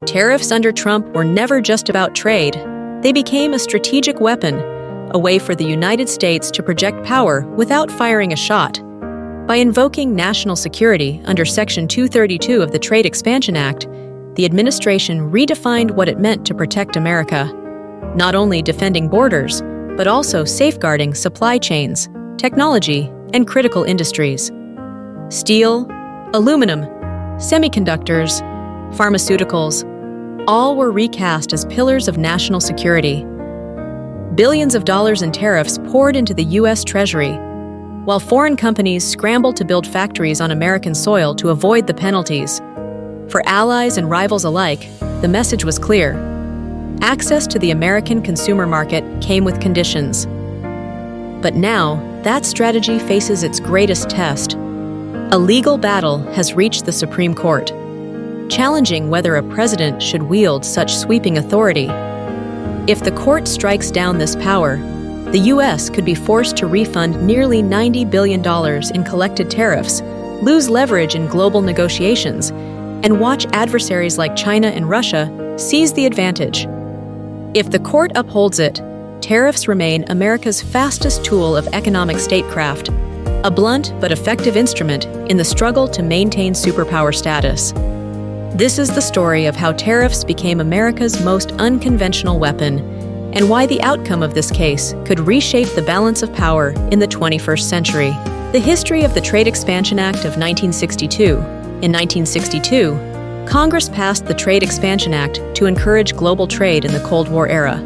Tariffs under Trump were never just about trade. They became a strategic weapon, a way for the United States to project power without firing a shot. By invoking national security under Section 232 of the Trade Expansion Act, the administration redefined what it meant to protect America, not only defending borders, but also safeguarding supply chains, technology, and critical industries. Steel, aluminum, semiconductors, pharmaceuticals, all were recast as pillars of national security. Billions of dollars in tariffs poured into the U.S. Treasury, while foreign companies scrambled to build factories on American soil to avoid the penalties. For allies and rivals alike, the message was clear. Access to the American consumer market came with conditions. But now, that strategy faces its greatest test. A legal battle has reached the Supreme Court, challenging whether a president should wield such sweeping authority. If the court strikes down this power, the U.S. could be forced to refund nearly $90 billion in collected tariffs, lose leverage in global negotiations, and watch adversaries like China and Russia seize the advantage. If the court upholds it, tariffs remain America's fastest tool of economic statecraft, a blunt but effective instrument in the struggle to maintain superpower status. This is the story of how tariffs became America's most unconventional weapon, and why the outcome of this case could reshape the balance of power in the 21st century. The history of the Trade Expansion Act of 1962. In 1962, Congress passed the Trade Expansion Act to encourage global trade in the Cold War era.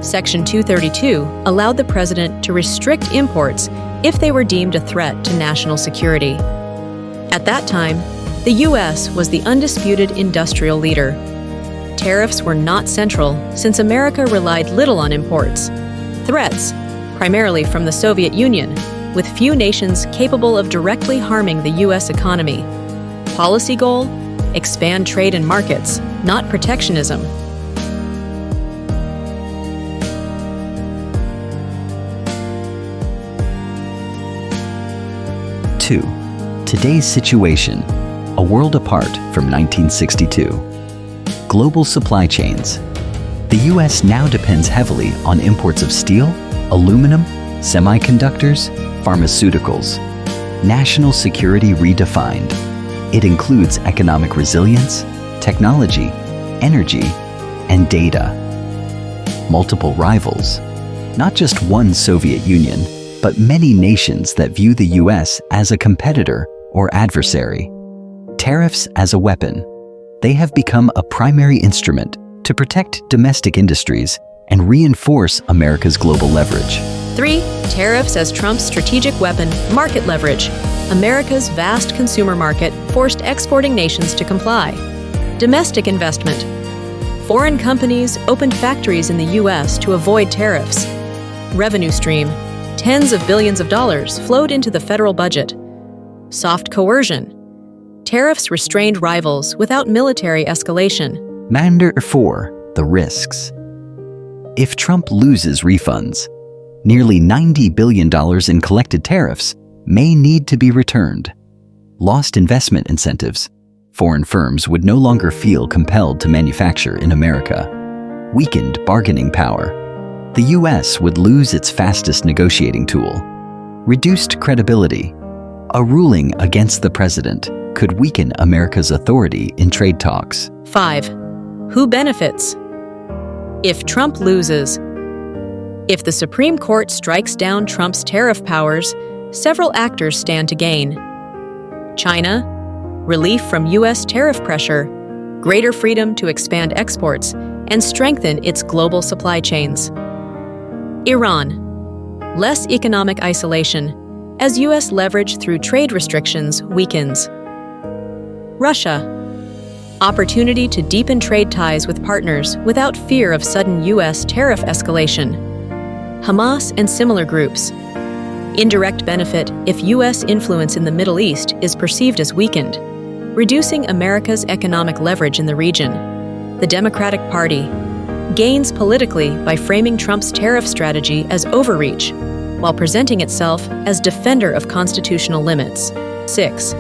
Section 232 allowed the president to restrict imports if they were deemed a threat to national security. At that time, the U.S. was the undisputed industrial leader. Tariffs were not central, since America relied little on imports. Threats, primarily from the Soviet Union, with few nations capable of directly harming the U.S. economy. Policy goal: expand trade and markets, not protectionism. Two, today's situation, a world apart from 1962. Global supply chains. The U.S. now depends heavily on imports of steel, aluminum, semiconductors, pharmaceuticals. National security redefined. It includes economic resilience, technology, energy, and data. Multiple rivals. Not just one Soviet Union, but many nations that view the U.S. as a competitor or adversary. Tariffs as a weapon. They have become a primary instrument to protect domestic industries and reinforce America's global leverage. 3. Tariffs as Trump's strategic weapon, market leverage. America's vast consumer market forced exporting nations to comply. Domestic investment. Foreign companies opened factories in the U.S. to avoid tariffs. Revenue stream. Tens of billions of dollars flowed into the federal budget. Soft coercion. Tariffs restrained rivals without military escalation. Matter 4. The risks. If Trump loses refunds, nearly $90 billion in collected tariffs may need to be returned. Lost investment incentives. Foreign firms would no longer feel compelled to manufacture in America. Weakened bargaining power. The U.S. would lose its fastest negotiating tool. Reduced credibility. A ruling against the president could weaken America's authority in trade talks. 5. Who benefits? If Trump loses. If the Supreme Court strikes down Trump's tariff powers, several actors stand to gain. China, relief from U.S. tariff pressure, greater freedom to expand exports, and strengthen its global supply chains. Iran, less economic isolation, as U.S. leverage through trade restrictions weakens. Russia, opportunity to deepen trade ties with partners without fear of sudden U.S. tariff escalation. Hamas and similar groups. Indirect benefit if U.S. influence in the Middle East is perceived as weakened, reducing America's economic leverage in the region. The Democratic Party gains politically by framing Trump's tariff strategy as overreach, while presenting itself as defender of constitutional limits. 6.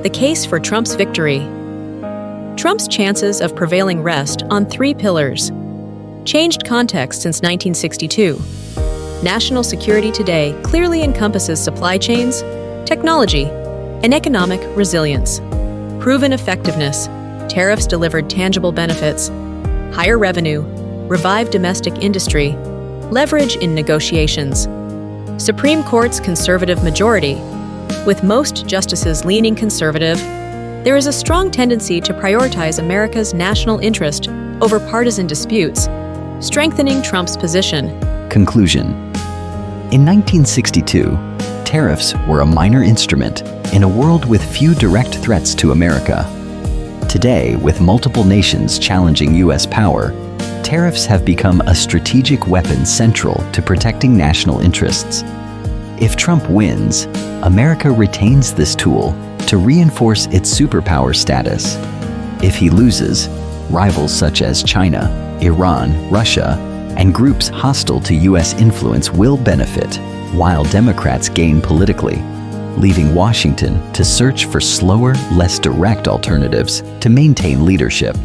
The case for Trump's victory. Trump's chances of prevailing rest on three pillars. Changed context since 1962. National security today clearly encompasses supply chains, technology, and economic resilience. Proven effectiveness. Tariffs delivered tangible benefits. Higher revenue, revived domestic industry, leverage in negotiations. Supreme Court's conservative majority. With most justices leaning conservative, there is a strong tendency to prioritize America's national interest over partisan disputes, strengthening Trump's position. Conclusion. In 1962, tariffs were a minor instrument in a world with few direct threats to America. Today, with multiple nations challenging U.S. power, tariffs have become a strategic weapon central to protecting national interests. If Trump wins, America retains this tool to reinforce its superpower status. If he loses, rivals such as China, Iran, Russia, and groups hostile to U.S. influence will benefit, while Democrats gain politically, leaving Washington to search for slower, less direct alternatives to maintain leadership.